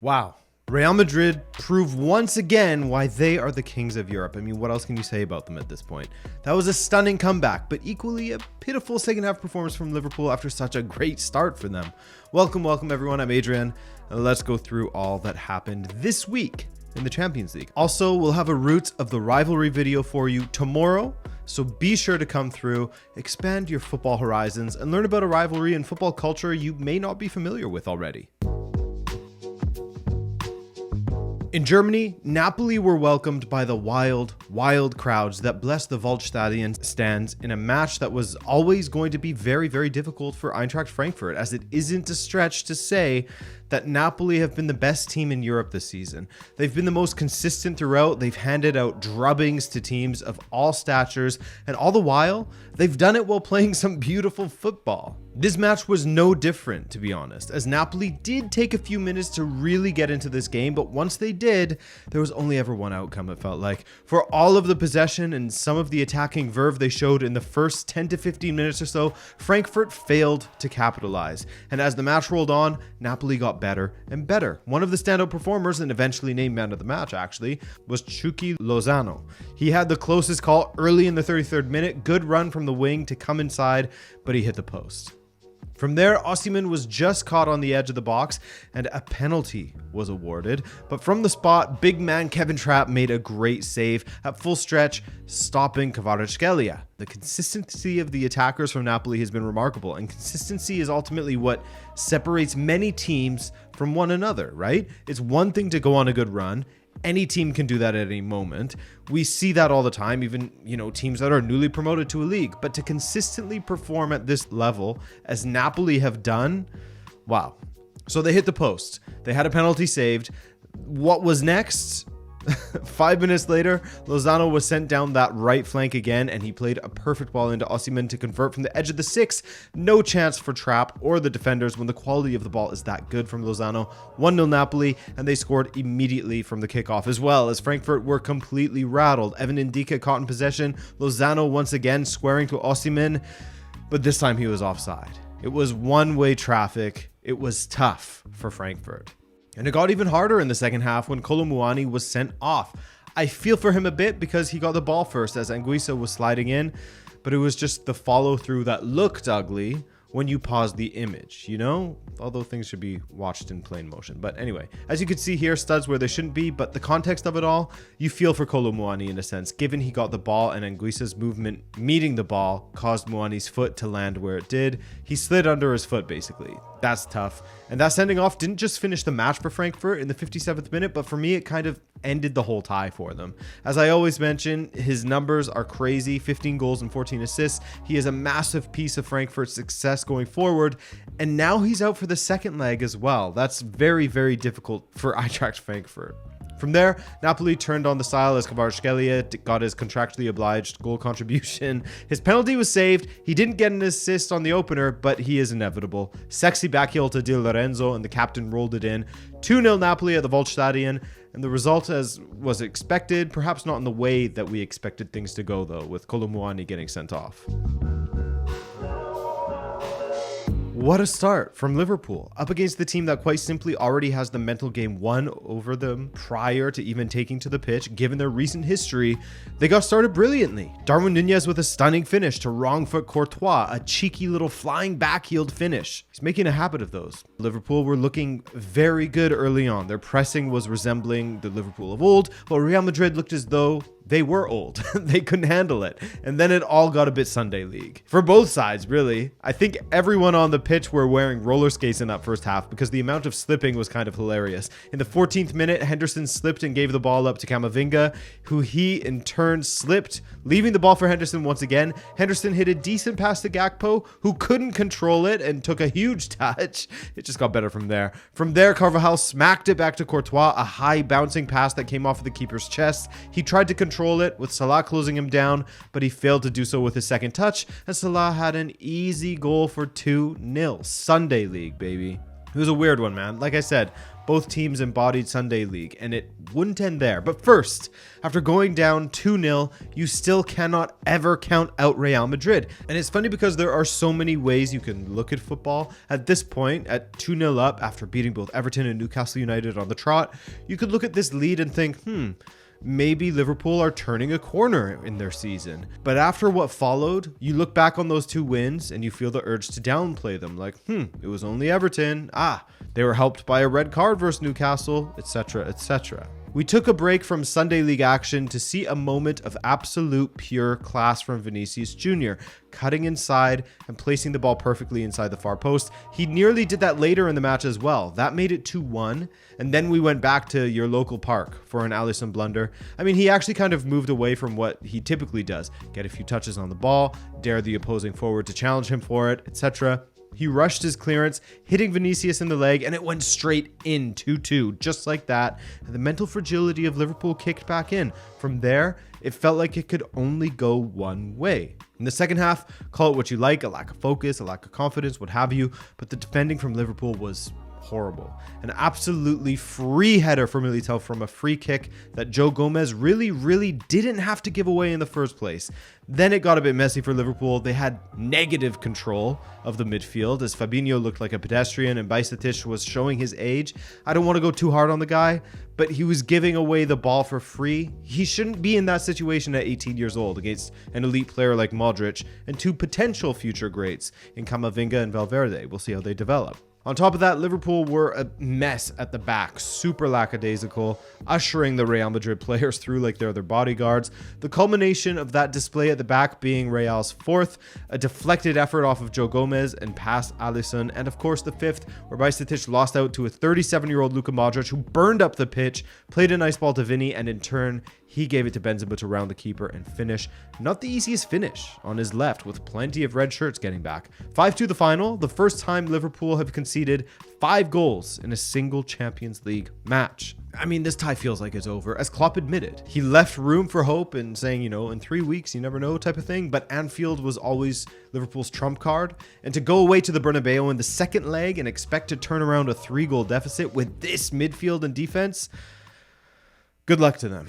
Wow. Real Madrid prove once again why they are the kings of Europe. I mean, what else can you say about them at this point? That was a stunning comeback, but equally a pitiful second half performance from Liverpool after such a great start for them. Welcome everyone. I'm Adrian, and let's go through all that happened this week in the Champions League. Also, we'll have a Roots of the Rivalry video for you tomorrow, so be sure to come through, expand your football horizons, and learn about a rivalry and football culture you may not be familiar with already. In Germany, Napoli were welcomed by the wild crowds that blessed the Waldstadion stands in a match that was always going to be very difficult for Eintracht Frankfurt, as it isn't a stretch to say that Napoli have been the best team in Europe this season. They've been the most consistent throughout. They've handed out drubbings to teams of all statures, and all the while, they've done it while playing some beautiful football. This match was no different, to be honest, as Napoli did take a few minutes to really get into this game, but once they did, there was only ever one outcome, it felt like. For all of the possession and some of the attacking verve they showed in the first 10 to 15 minutes or so, Frankfurt failed to capitalize. And as the match rolled on, Napoli got better and better. One of the standout performers, and eventually named man of the match actually, was Chucky Lozano. He had the closest call early in the 33rd minute, good run from the wing to come inside, but he hit the post. From there, Osimhen was just caught on the edge of the box and a penalty was awarded. But from the spot, big man Kevin Trapp made a great save at full stretch, stopping Kvaratskhelia. The consistency of the attackers from Napoli has been remarkable, and consistency is ultimately what separates many teams from one another, right? It's one thing to go on a good run. Any team can do that at any moment. We see that all the time, even, teams that are newly promoted to a league. But to consistently perform at this level, as Napoli have done, wow. So they hit the post. They had a penalty saved. What was next? 5 minutes later, Lozano was sent down that right flank again, and he played a perfect ball into Osimhen to convert from the edge of the six. No chance for Trapp or the defenders when the quality of the ball is that good from Lozano. 1-0 Napoli, and they scored immediately from the kickoff as well, as Frankfurt were completely rattled. Evan Ndika caught in possession, Lozano once again squaring to Osimhen, but this time he was offside. It was one-way traffic. It was tough for Frankfurt. And it got even harder in the second half when Kolo Muani was sent off. I feel for him a bit because he got the ball first as Anguissa was sliding in, but it was just the follow through that looked ugly when you pause the image, although things should be watched in plain motion. But anyway, as you can see here, studs where they shouldn't be, but the context of it all, you feel for Kolo Muani in a sense, given he got the ball and Anguissa's movement meeting the ball caused Muani's foot to land where it did. He slid under his foot, basically. That's tough. And that sending off didn't just finish the match for Frankfurt in the 57th minute, but for me, it kind of ended the whole tie for them. As I always mention, his numbers are crazy, 15 goals and 14 assists. He is a massive piece of Frankfurt's success going forward, and now he's out for the second leg as well. That's very difficult for Eintracht Frankfurt. From there, Napoli turned on the style as Kvaratskhelia got his contractually obliged goal contribution. His penalty was saved. He didn't get an assist on the opener, but he is inevitable. Sexy backheel to Di Lorenzo, and the captain rolled it in. 2-0 Napoli at the Waldstadion, and the result as was expected, perhaps not in the way that we expected things to go though, with Kolo Muani getting sent off. What a start from Liverpool, up against the team that quite simply already has the mental game won over them prior to even taking to the pitch. Given their recent history, they got started brilliantly. Darwin Nunez with a stunning finish to wrong foot Courtois, a cheeky little flying back-heeled finish. He's making a habit of those. Liverpool were looking very good early on. Their pressing was resembling the Liverpool of old, but Real Madrid looked as though they were old. They couldn't handle it. And then it all got a bit Sunday League. For both sides, really. I think everyone on the pitch were wearing roller skates in that first half because the amount of slipping was kind of hilarious. In the 14th minute, Henderson slipped and gave the ball up to Camavinga, who he in turn slipped, leaving the ball for Henderson once again. Henderson hit a decent pass to Gakpo, who couldn't control it and took a huge touch. It just got better from there. From there, Carvajal smacked it back to Courtois, a high bouncing pass that came off of the keeper's chest. He tried to control it with Salah closing him down, but he failed to do so with his second touch, and Salah had an easy goal for 2-0. Sunday League, baby. It was a weird one, man. Like I said, Both teams embodied Sunday League, and it wouldn't end there. But first, after going down 2-0, you still cannot ever count out Real Madrid. And it's funny because there are so many ways you can look at football. At this point, at 2-0 up after beating both Everton and Newcastle United on the trot, you could look at this lead and think, maybe Liverpool are turning a corner in their season. But after what followed, you look back on those 2 wins and you feel the urge to downplay them. Like, it was only Everton. They were helped by a red card versus Newcastle, etc., etc. We took a break from Sunday League action to see a moment of absolute pure class from Vinicius Jr., cutting inside and placing the ball perfectly inside the far post. He nearly did that later in the match as well. That made it 2-1, and then we went back to your local park for an Alisson blunder. I mean, he actually kind of moved away from what he typically does. Get a few touches on the ball, dare the opposing forward to challenge him for it, etc. He rushed his clearance, hitting Vinicius in the leg, and it went straight in 2-2, just like that. And the mental fragility of Liverpool kicked back in. From there, it felt like it could only go one way. In the second half, call it what you like, a lack of focus, a lack of confidence, what have you, but the defending from Liverpool was horrible. An absolutely free header for Militao from a free kick that Joe Gomez really didn't have to give away in the first place. Then it got a bit messy for Liverpool. They had negative control of the midfield as Fabinho looked like a pedestrian and Bajcetic was showing his age. I don't want to go too hard on the guy, but he was giving away the ball for free. He shouldn't be in that situation at 18 years old against an elite player like Modric and 2 potential future greats in Camavinga and Valverde. We'll see how they develop. On top of that, Liverpool were a mess at the back, super lackadaisical, ushering the Real Madrid players through like they're their bodyguards. The culmination of that display at the back being Real's 4th, a deflected effort off of Joe Gomez and past Alisson, and of course the 5th, where Bajcetic lost out to a 37-year-old Luka Modric who burned up the pitch, played a nice ball to Vinny, and in turn, he gave it to Benzema to round the keeper and finish. Not the easiest finish on his left, with plenty of red shirts getting back. 5-2 the final, the first time Liverpool have conceded 5 goals in a single Champions League match. I mean, this tie feels like it's over, as Klopp admitted. He left room for hope and saying, in 3 weeks, you never know type of thing, but Anfield was always Liverpool's trump card. And to go away to the Bernabeu in the second leg and expect to turn around a 3-goal deficit with this midfield and defense, good luck to them.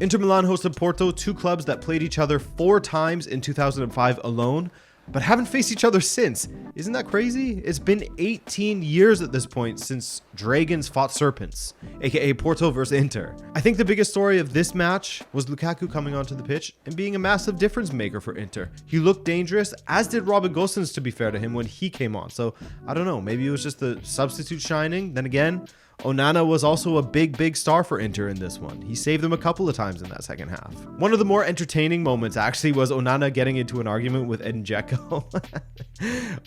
Inter Milan hosted Porto, 2 clubs that played each other 4 times in 2005 alone, but haven't faced each other since. Isn't that crazy? It's been 18 years at this point since Dragons fought Serpents, aka Porto versus Inter. I think the biggest story of this match was Lukaku coming onto the pitch and being a massive difference maker for Inter. He looked dangerous, as did Robin Gosens, to be fair to him, when he came on. So I don't know, maybe it was just the substitute shining. Then again, Onana was also a big star for Inter in this one. He saved them a couple of times in that second half. One of the more entertaining moments actually was Onana getting into an argument with Edin Dzeko.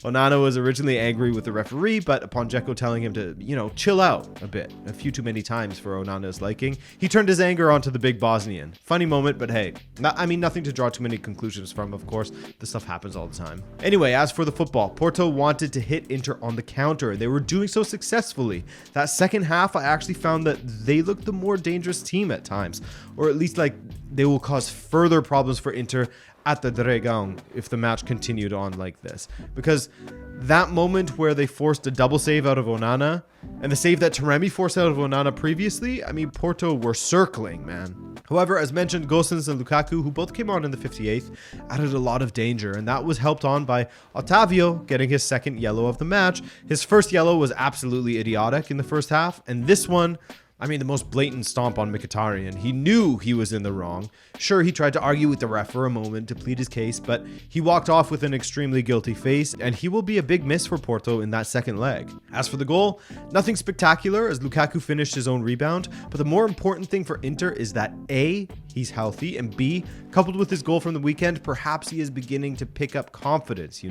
Onana was originally angry with the referee, but upon Dzeko telling him to, chill out a bit, a few too many times for Onana's liking, he turned his anger onto the big Bosnian. Funny moment, but hey, nothing to draw too many conclusions from, of course. This stuff happens all the time. Anyway, as for the football, Porto wanted to hit Inter on the counter. They were doing so successfully. That second half, I actually found that they looked the more dangerous team at times, or at least like they will cause further problems for Inter at the Dragão if the match continued on like this. Because that moment where they forced a double save out of Onana and the save that Taremi forced out of Onana previously, Porto were circling, man. However, as mentioned, Gosens and Lukaku, who both came on in the 58th, added a lot of danger, and that was helped on by Otavio getting his second yellow of the match. His first yellow was absolutely idiotic in the first half, and this one, the most blatant stomp on Mkhitaryan. He knew he was in the wrong. Sure, he tried to argue with the ref for a moment to plead his case, but he walked off with an extremely guilty face, and he will be a big miss for Porto in that second leg. As for the goal, nothing spectacular as Lukaku finished his own rebound, but the more important thing for Inter is that A, he's healthy, and B, coupled with his goal from the weekend, perhaps he is beginning to pick up confidence, He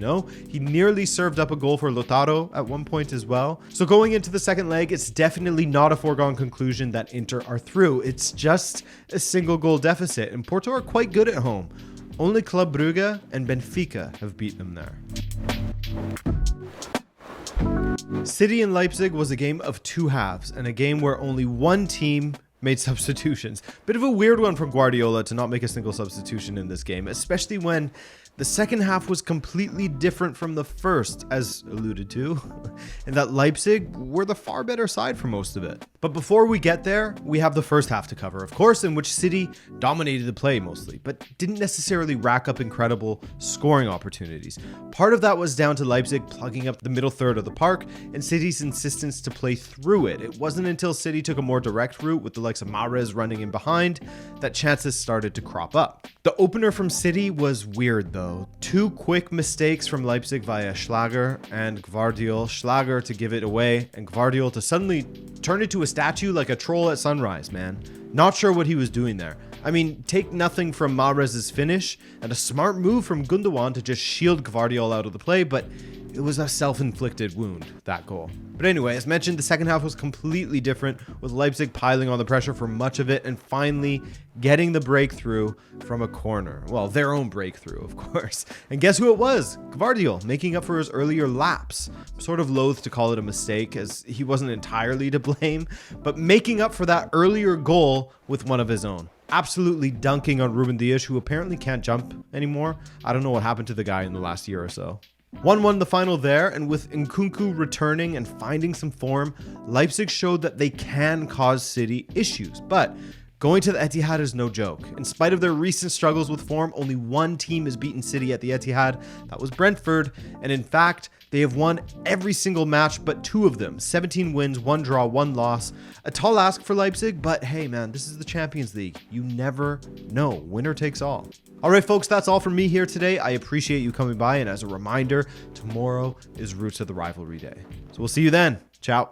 nearly served up a goal for Lautaro at one point as well. So going into the second leg, it's definitely not a foregone conclusion that Inter are through. It's just a single goal deficit, and Porto are quite good at home. Only Club Brugge and Benfica have beat them there. City and Leipzig was a game of 2 halves, and a game where only one team made substitutions. Bit of a weird one from Guardiola to not make a single substitution in this game, especially when The second half was completely different from the first, as alluded to, and that Leipzig were the far better side for most of it. But before we get there, we have the first half to cover, of course, in which City dominated the play mostly, but didn't necessarily rack up incredible scoring opportunities. Part of that was down to Leipzig plugging up the middle third of the park and City's insistence to play through it. It wasn't until City took a more direct route with the likes of Mahrez running in behind that chances started to crop up. The opener from City was weird though. 2 quick mistakes from Leipzig via Schlager and Gvardiol. Schlager to give it away and Gvardiol to suddenly turn into a statue like a troll at sunrise, man. Not sure what he was doing there. I mean, take nothing from Mahrez's finish and a smart move from Gundogan to just shield Gvardiol out of the play, but it was a self-inflicted wound, that goal. But anyway, as mentioned, the second half was completely different, with Leipzig piling on the pressure for much of it and finally getting the breakthrough from a corner. Well, their own breakthrough, of course. And guess who it was? Gvardiol, making up for his earlier lapse. I'm sort of loath to call it a mistake, as he wasn't entirely to blame, but making up for that earlier goal with one of his own. Absolutely dunking on Ruben Dias, who apparently can't jump anymore. I don't know what happened to the guy in the last year or so. 1-1 the final there, and with Nkunku returning and finding some form, Leipzig showed that they can cause City issues, but going to the Etihad is no joke. In spite of their recent struggles with form, only one team has beaten City at the Etihad. That was Brentford, and in fact, they have won every single match but 2 of them. 17 wins, 1 draw, 1 loss. A tall ask for Leipzig, but hey man, this is the Champions League. You never know. Winner takes all. All right, folks, that's all from me here today. I appreciate you coming by, and as a reminder, tomorrow is Roots of the Rivalry Day. So we'll see you then. Ciao.